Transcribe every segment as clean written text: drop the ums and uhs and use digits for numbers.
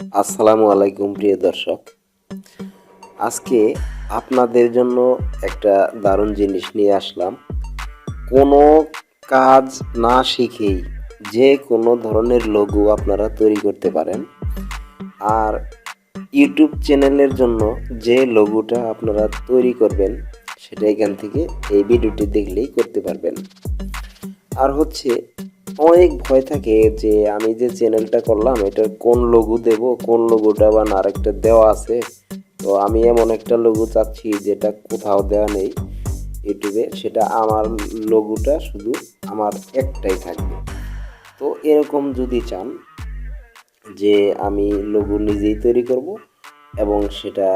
আসসালামু আলাইকুম প্রিয় দর্শক। আজকে আপনাদের জন্য একটা দারুণ জিনিস নিয়ে আসলাম। কোনো কাজ না শিখেই যে কোনো ধরনের লোগো আপনারা তৈরি করতে পারেন। আর ইউটিউব চ্যানেলের জন্য যে লোগোটা আপনারা তৈরি করবেন সেটা এখান থেকে এই ভিডিওটি দেখলেই করতে পারবেন। আর হচ্ছে অনেক ভয় থাকে যে আমি যে চ্যানেলটা করলাম এটার কোন লোগো দেব, কোন লোগোটা বা আরেকটা দেওয়া আছে। তো আমি এমন একটা লোগো চাচ্ছি যেটা কোথাও দেওয়া নেই ইউটিউবে, সেটা আমার লোগোটা শুধু আমার একটাই থাকবে। তো এরকম যদি চান যে আমি লোগো নিজেই তৈরি করব এবং সেটা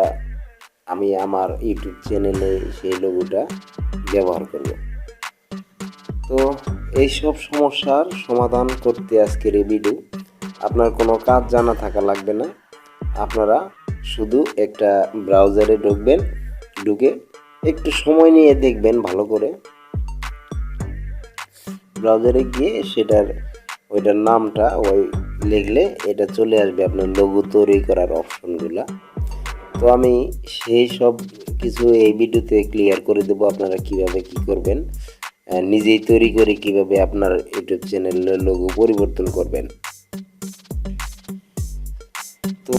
আমি আমার ইউটিউব চ্যানেলে সেই লোগোটা ব্যবহার করব, তো এইসব সমস্যার সমাধান করতে আজকের এই ভিডিও। আপনার কোনো কাজ জানা থাকা লাগবে না। আপনারা শুধু একটা ব্রাউজারে ঢুকবেন, ঢুকে একটু সময় নিয়ে দেখবেন ভালো করে। ব্রাউজারে গিয়ে ওইটার নামটা লিখলে এটা চলে আসবে আপনার লোগো তৈরি করার অপশনগুলা। তো আমি সেই সব কিছু এই ভিডিওতে ক্লিয়ার করে দেবো আপনারা কিভাবে কি করবেন, নিজেই তৈরি করে কিভাবে আপনার ইউটিউব চ্যানেলের লোগো পরিবর্তন করবেন। তো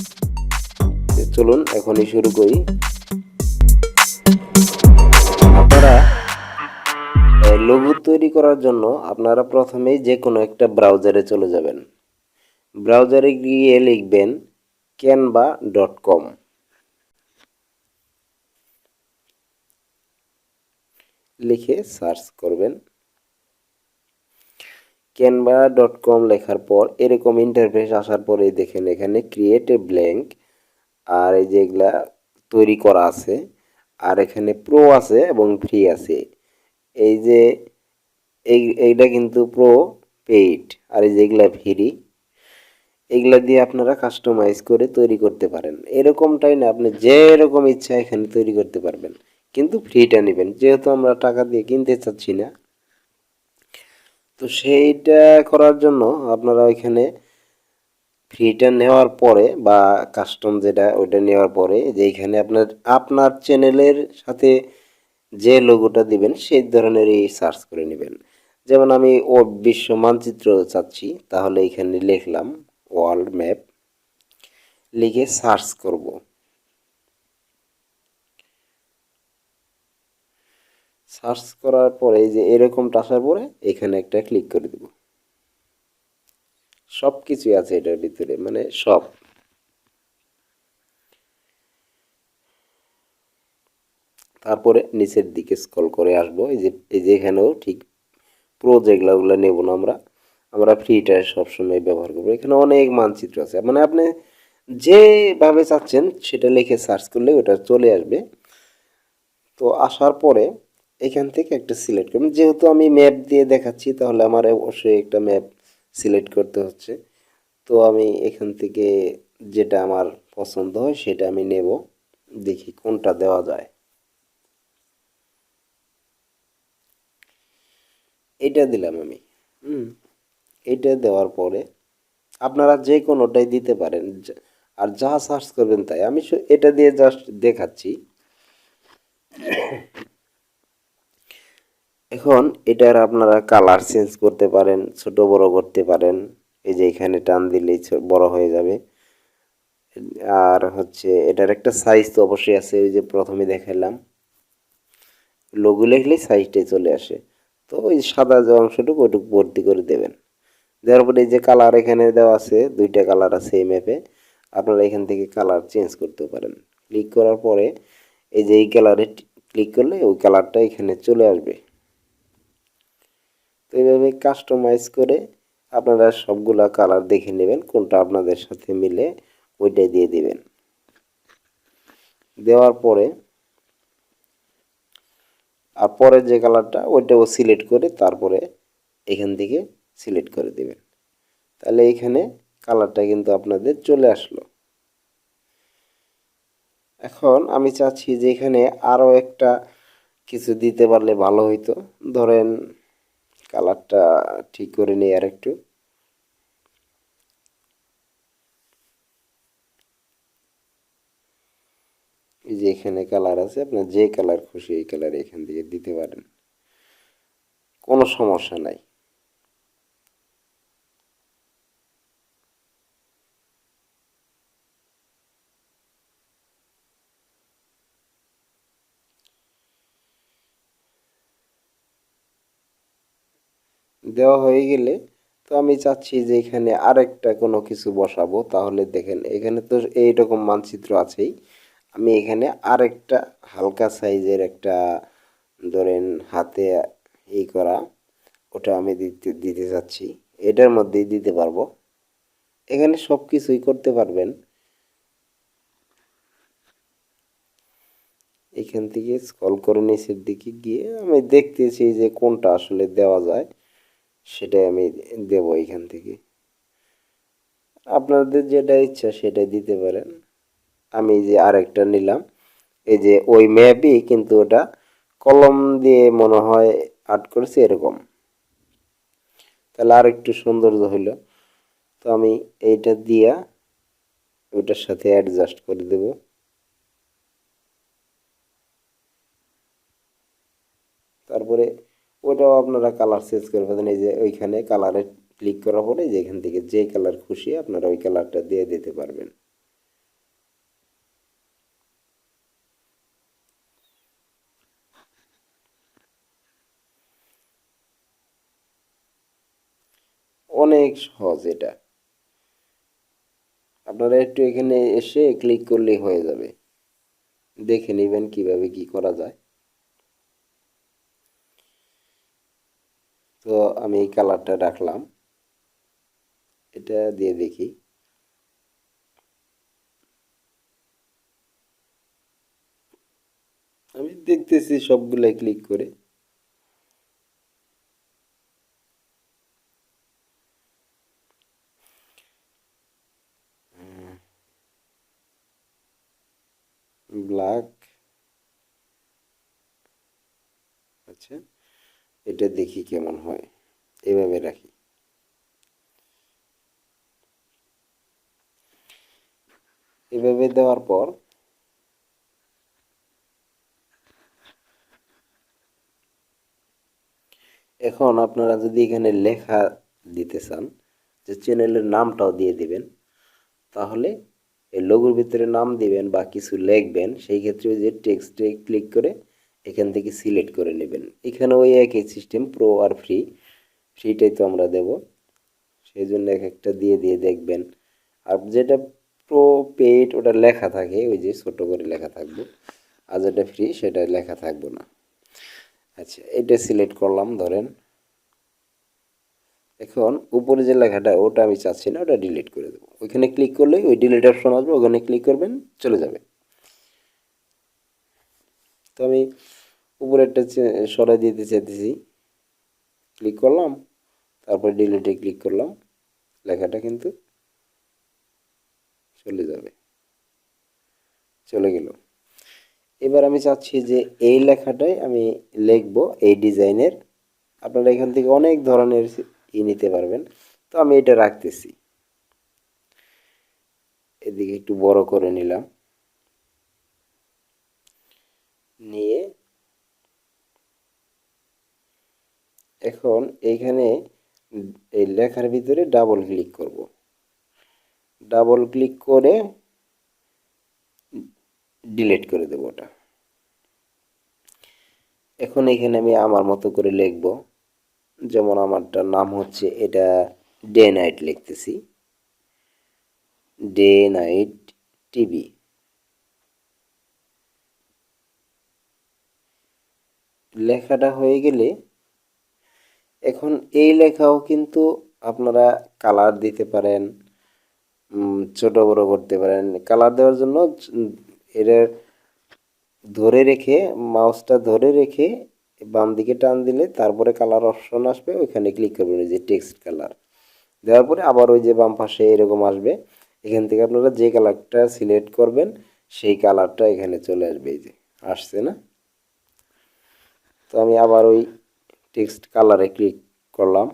চলুন এখনই শুরু করি। আপনারা লোগো তৈরি করার জন্য আপনারা প্রথমেই যে কোনো একটা ব্রাউজারে চলে যাবেন। ব্রাউজারে গিয়ে লিখবেন canva.com। লিখে সার্চ করবেন। canva.com লেখার পর এরকম ইন্টারফেস আসার পরে দেখেন এখানে ক্রিয়েট এ ব্ল্যাঙ্ক, আর এই যে এগুলা তৈরি করা আছে, আর এখানে প্রো আছে এবং ফ্রি আছে। এই যে এইটা কিন্তু প্রো পেইড, আর এই যেগুলা ফ্রি, এগুলা দিয়ে আপনারা কাস্টমাইজ করে তৈরি করতে পারেন। এরকমটাই না, আপনি যে রকম ইচ্ছা এখানে তৈরি করতে পারবেন, কিন্তু ফ্রিটা নেবেন যেহেতু আমরা টাকা দিয়ে কিনতে চাচ্ছি না। তো সেইটা করার জন্য আপনারা ওইখানে ফ্রিটা নেওয়ার পরে বা কাস্টম যেটা ওইটা নেওয়ার পরে যে এখানে আপনার আপনার চ্যানেলের সাথে যে লোগোটা দিবেন সেই ধরনেরই সার্চ করে নেবেন। যেমন আমি বিশ্ব মানচিত্র চাচ্ছি, তাহলে এখানে লিখলাম ওয়ার্ল্ড ম্যাপ, লিখে সার্চ করব। সার্চ করার পরে এই যে এরকমটা আসার পরে এখানে একটা ক্লিক করে দেব। সব কিছুই আছে এটার ভিতরে, মানে সব। তারপরে নিচের দিকে স্ক্রল করে আসবো, এই যে এখানেও ঠিক প্রো যেগুলো ওগুলো নেব না, আমরা আমরা ফ্রিটা সবসময় ব্যবহার করবো। এখানে অনেক মানচিত্র আছে, মানে আপনি যেভাবে চাচ্ছেন সেটা লিখে সার্চ করলে ওটা চলে আসবে। তো আসার পরে এখান থেকে একটা সিলেক্ট করবেন, যেহেতু আমি ম্যাপ দিয়ে দেখাচ্ছি তাহলে আমার অবশ্যই একটা ম্যাপ সিলেক্ট করতে হচ্ছে। তো আমি এখান থেকে যেটা আমার পছন্দ হয় সেটা আমি নেব, দেখি কোনটা দেওয়া যায়। এটা দিলাম আমি। হুম, এটা দেওয়ার পরে আপনারা যে কোনোটাই দিতে পারেন, আর যা সার্চ করবেন তাই। আমি এটা দিয়ে জাস্ট দেখাচ্ছি। এখন এটার আপনারা কালার চেঞ্জ করতে পারেন, ছোট বড় করতে পারেন। এই যে এখানে টান দিলেই বড় হয়ে যাবে। আর হচ্ছে এটার একটা সাইজ তো অবশ্যই আছে, ওই যে প্রথমে দেখালাম লোগো লিখলেই সাইজটাই চলে আসে। তো ওই সাদা যে অংশটুকু ওইটুকু ভর্তি করে দেবেন। দেওয়ার পরে এই যে কালার এখানে দেওয়া আছে, দুইটা কালার আছে এই ম্যাপে, আপনারা এখান থেকে কালার চেঞ্জ করতে পারেন। ক্লিক করার পরে এই যে এই কালারে ক্লিক করলে ওই কালারটা এখানে চলে আসবে। তো এইভাবে কাস্টমাইজ করে আপনারা সবগুলা কালার দেখে নেবেন, কোনটা আপনাদের সাথে মিলে ওইটাই দিয়ে দিবেন। দেওয়ার পরে আর পরের যে কালারটা ওইটাও সিলেক্ট করে তারপরে এখান থেকে সিলেক্ট করে দিবেন। তাহলে এখানে কালারটা কিন্তু আপনাদের চলে আসলো। এখন আমি চাচ্ছি যে এখানে আরও একটা কিছু দিতে পারলে ভালো হইতো। ধরেন কালারটা ঠিক করে নিই আর একটু। এই যে এখানে কালার আছে, আপনার যে কালার খুশি এই কালার এখান থেকে দিতে পারেন, কোনো সমস্যা নাই। দেওয়া হয়ে গেলে তো আমি চাচ্ছি যে এখানে আরেকটা কোনো কিছু বসাবো, তাহলে দেখেন এখানে তো এইরকম মানচিত্র আছেই, আমি এখানে আরেকটা হালকা সাইজের একটা, ধরেন হাতে এই করা, ওটা আমি দিতে দিতে চাচ্ছি, এটার মধ্যেই দিতে পারবো। এখানে সব কিছুই করতে পারবেন। এখান থেকে স্ক্রল করে নিচের দিকে গিয়ে আমি দেখতেছি যে কোনটা আসলে দেওয়া যায়, সেটাই আমি দেব এখান থেকে। আপনাদের যেটা ইচ্ছা সেটাই দিতে পারেন। আমি যে আরেকটা নিলাম, এই যে ওই ম্যাপই, কিন্তু ওটা কলম দিয়ে মনে হয় আর্ট করেছে এরকম, তাহলে আর একটু সৌন্দর্য হইল। তো আমি এইটা দিয়া ওটার সাথে অ্যাডজাস্ট করে দেব। তারপরে ওটাও আপনারা কালার চেঞ্জ করে পাবেন, এই যে ওইখানে কালারে ক্লিক করার পরে যে এখান থেকে যে কালার খুশি আপনারা ওই কালারটা দিয়ে দিতে পারবেন। অনেক সহজ এটা, আপনারা একটু এখানে এসে ক্লিক করলেই হয়ে যাবে, দেখে নেবেন কিভাবে কি করা যায়। তো আমি এই কালারটা রাখলাম, এটা দিয়ে দেখি। আমি দেখতেছি সবগুলাই ক্লিক করে। ব্ল্যাক, আচ্ছা এটা দেখি কেমন হয়, এভাবে রাখি। এভাবে দেওয়ার পর এখন আপনারা যদি এখানে লেখা দিতে চান, যে চ্যানেলের নামটাও দিয়ে দিবেন, তাহলে এই লোগোর ভিতরে নাম দিবেন বা কিছু লিখবেন, সেই ক্ষেত্রে ওই যে টেক্সটে ক্লিক করে এখান থেকে সিলেক্ট করে নেবেন। এখানে ওই একই সিস্টেম, প্রো আর ফ্রি, ফ্রিটাই তো আমরা দেব, সেই জন্য এক একটা দিয়ে দিয়ে দেখবেন। আর যেটা প্রো পেইড ওটা লেখা থাকে, ওই যে ছোট করে লেখা থাকবে, আর যেটা ফ্রি সেটা লেখা থাকবে না। আচ্ছা এটা সিলেক্ট করলাম ধরেন, এখন উপরে যে লেখাটা ওটা আমি চাচ্ছি না, ওটা ডিলিট করে দেবো। ওইখানে ক্লিক করলেই ওই ডিলিট অপশন আসবে, ওখানে ক্লিক করবেন চলে যাবে। তো আমি উপরেরটা সরাই দিতে চাইতেছি, ক্লিক করলাম, তারপর ডিলিটে ক্লিক করলাম, লেখাটা কিন্তু চলে যাবে, চলে গেল। এবার আমি চাচ্ছি যে এই লেখাটাই আমি লিখবো এই ডিজাইনের। আপনারা এখান থেকে অনেক ধরনের নিতে পারবেন, তো আমি এটা রাখতেছি, এদিকে একটু বড় করে নিলাম, নিয়ে এখন এইখানে এই লেখার ভিতরে ডাবল ক্লিক করব, ডাবল ক্লিক করে ডিলিট করে দেবো ওটা। এখন এখানে আমি আমার মতো করে লিখব, যেমন আমারটার নাম হচ্ছে, এটা ডে নাইট লিখতেছি, ডে নাইট টিভি। লেখাটা হয়ে গেলে এখন এই লেখাও কিন্তু আপনারা কালার দিতে পারেন, ছোট বড় করতে পারেন। কালার দেওয়ার জন্য এটা ধরে রেখে, মাউসটা ধরে রেখে বাম দিকে টান দিলে তারপরে কালার অপশন আসবে, ওইখানে ক্লিক করবেন, ওই যে টেক্সট কালার দেওয়ার পরে আবার ওই যে বাম পাশে এরকম আসবে, এখান থেকে আপনারা যে কালারটা সিলেক্ট করবেন সেই কালারটা এখানে চলে আসবে, এই যে আসছে না। তো আমি আবার ওই টেক্সট কালারে ক্লিক করলাম,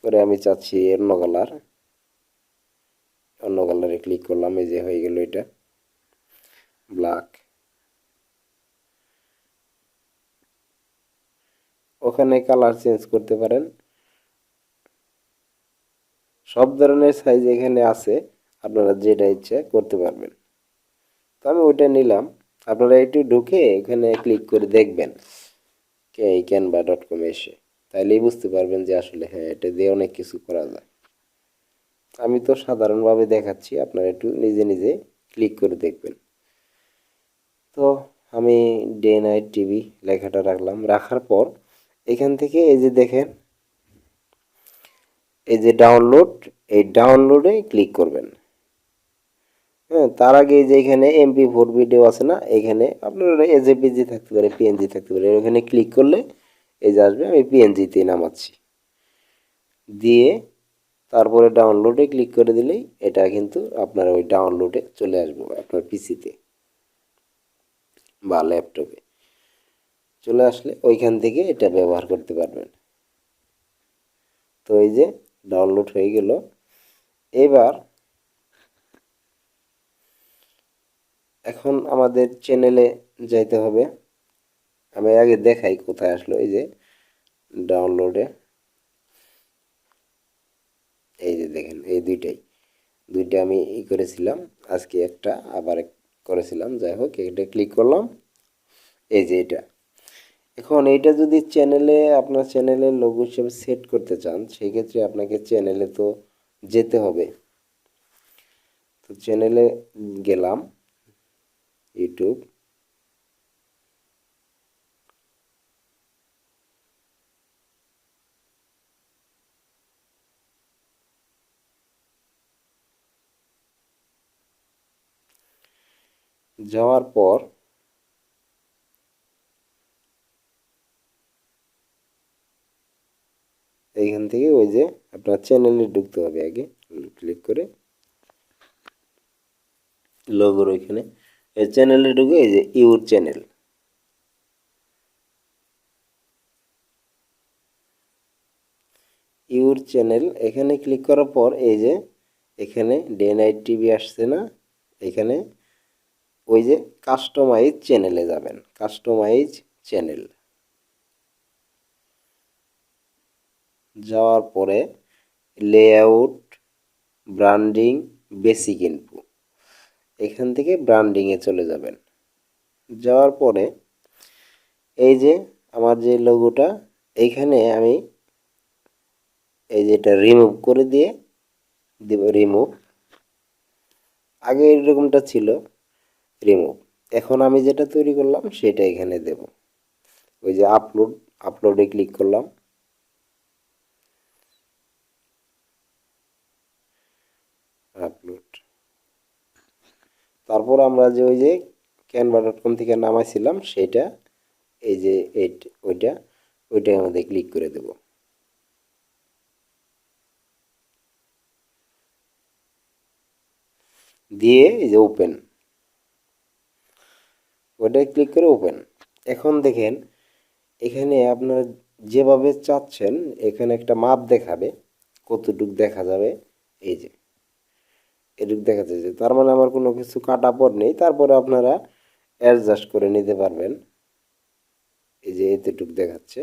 করে আমি চাচ্ছি অন্য কালার, অন্য কালারে ক্লিক করলাম, এই যে হয়ে গেল এটা। ব্ল্যাক। ওখানে কালার চেঞ্জ করতে পারেন, সব ধরনের সাইজ এখানে আছে, আপনারা যেটা ইচ্ছে করতে পারবেন। তো আমি ওইটা নিলাম। আপনারা একটু ঢুকে এখানে ক্লিক করে দেখবেন canva.com এসে, তাইলেই বুঝতে পারবেন যে আসলে হ্যাঁ এটা দিয়ে অনেক কিছু করা যায়। আমি তো সাধারণভাবে দেখাচ্ছি, আপনারা একটু নিজে নিজে ক্লিক করে দেখবেন। তো আমি ডে নাইট টিভি লেখাটা রাখলাম, রাখার পর এখান থেকে এই যে দেখেন এই যে ডাউনলোড, এই ডাউনলোডে ক্লিক করবেন। হ্যাঁ, তার আগে যে এখানে MP4 ভিডিও আছে না, এখানে আপনার এজেপিজি থাকতে পারে, পিএনজি থাকতে পারে, ওখানে ক্লিক করলে এই যে আসবে, আমি পিএনজিতে নামাচ্ছি। দিয়ে তারপরে ডাউনলোডে ক্লিক করে দিলেই এটা কিন্তু আপনার ওই ডাউনলোডে চলে আসবে আপনার পিসিতে বা ল্যাপটপে। চলে আসলে ওইখান থেকে এটা ব্যবহার করতে পারবেন। তো এই যে ডাউনলোড হয়ে গেল। এবার এখন আমাদের চ্যানেলে যাইতে হবে। আমি আগে দেখাই কোথায় আসলো। এই যে ডাউনলোডে, এই যে দেখেন এই দুইটা আমি করেছিলাম আজকে, একটা আবার করেছিলাম। যাই হোক, এটা ক্লিক করলাম, এই যে এটা। এখন এইটা যদি চ্যানেলে, আপনার চ্যানেলের লোগো হিসেবে সেট করতে চান, সেই ক্ষেত্রে আপনাকে চ্যানেলে তো যেতে হবে। তো চ্যানেলে গেলাম, ইউটিউব, যাওয়ার পর এইখান থেকে ওই যে আপনার চ্যানেলে ঢুকতে হবে। আগে ক্লিক করে লোগোর ওইখানে এই চ্যানেলে ঢুকে এই যে ইউর চ্যানেল, ইউর চ্যানেল এখানে ক্লিক করার পর এই যে এখানে ডে নাইট টিভি আসছে না, এখানে ওই যে কাস্টমাইজ চ্যানেলে যাবেন। কাস্টমাইজ চ্যানেল যাওয়ার পরে লেআউট, ব্র্যান্ডিং, বেসিক ইনফো, এখান থেকে ব্র্যান্ডিংয়ে চলে যাবেন। যাওয়ার পরে এই যে আমার যে লোগোটা, এইখানে আমি এই যে এটা রিমুভ করে দিয়ে দেব, রিমুভ। আগে এরকমটা ছিল, রিমুভ। এখন আমি যেটা তৈরি করলাম সেটা এখানে দেব। ওই যে আপলোডে ক্লিক করলাম, আপলোড। তারপর আমরা যে ওই যে canva.com থেকে নামাইছিলাম সেটা, এই যে ওইটা ওইটার মধ্যে ক্লিক করে দেব। দিয়ে এই যে ওপেন, ওইটায় ক্লিক করে ওপেন। এখন দেখেন এখানে আপনার যেভাবে চাচ্ছেন, এখানে একটা মাপ দেখাবে কতটুক দেখা যাবে। এই যে এটুক দেখা যাচ্ছে, তার মানে আমার কোনো কিছু কাটা পড় নেই। তারপরে আপনারা অ্যাডজাস্ট করে নিতে পারবেন। এই যে এতটুক দেখাচ্ছে,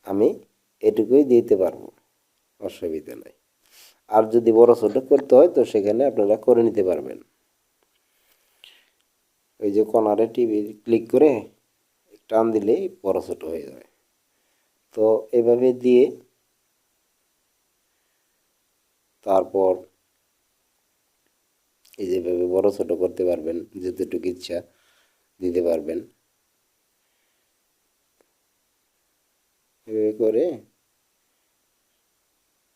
আমি এটুকুই দিতে পারবো, অসুবিধা নাই। আর যদি বড় ছোট করতে হয় তো সেখানে আপনারা করে নিতে পারবেন। ওই যে কর্নারে টিভি ক্লিক করে টান দিলেই বড় ছোট হয়ে যাবে। তো এভাবে দিয়ে তারপর এই যেভাবে বড় ছোট করতে পারবেন, যতটুকু ইচ্ছা দিতে পারবেন। এভাবে করে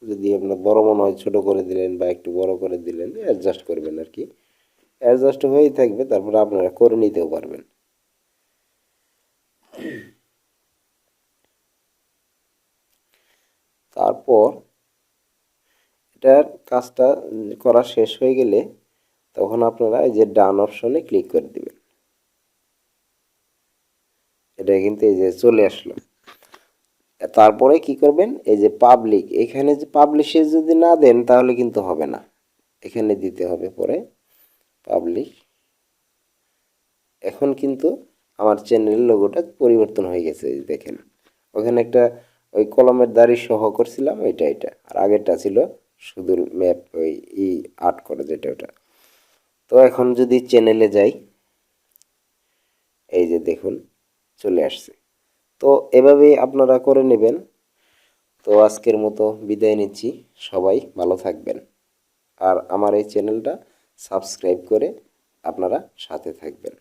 যদি আপনার বড় মনে হয় ছোট করে দিলেন বা একটু বড় করে দিলেন, অ্যাডজাস্ট করবেন আর কি। অ্যাডজাস্ট হয়েই থাকবে, তারপরে আপনারা করে নিতেও পারবেন। তারপর এটার কাজটা করা শেষ হয়ে গেলে তখন আপনারা এই যে ডান অপশনে ক্লিক করে দিবেন। এটা কিন্তু এই যে চলে আসলো। তারপরে কি করবেন, এই যে পাবলিক, এখানে যে পাবলিশে যদি না দেন তাহলে কিন্তু হবে না, এখানে দিতে হবে পরে পাবলিক। এখন কিন্তু আমার চ্যানেলের লোগোটা পরিবর্তন হয়ে গেছে, এই দেখেন ওখানে একটা ওই কলমের দাড়ি সহ করছিলাম, এটা আর আগেরটা ছিল শুধু ম্যাপ ওই আর্ট করে যেটা ওটা। তো এখন যদি চ্যানেলে যাই, এই যে দেখুন চলে আসছে। তো এভাবেই আপনারা করে নেবেন। তো আজকের মতো বিদায় নিচ্ছি, সবাই ভালো থাকবেন আর আমার এই চ্যানেলটা সাবস্ক্রাইব করে আপনারা সাথে থাকবেন।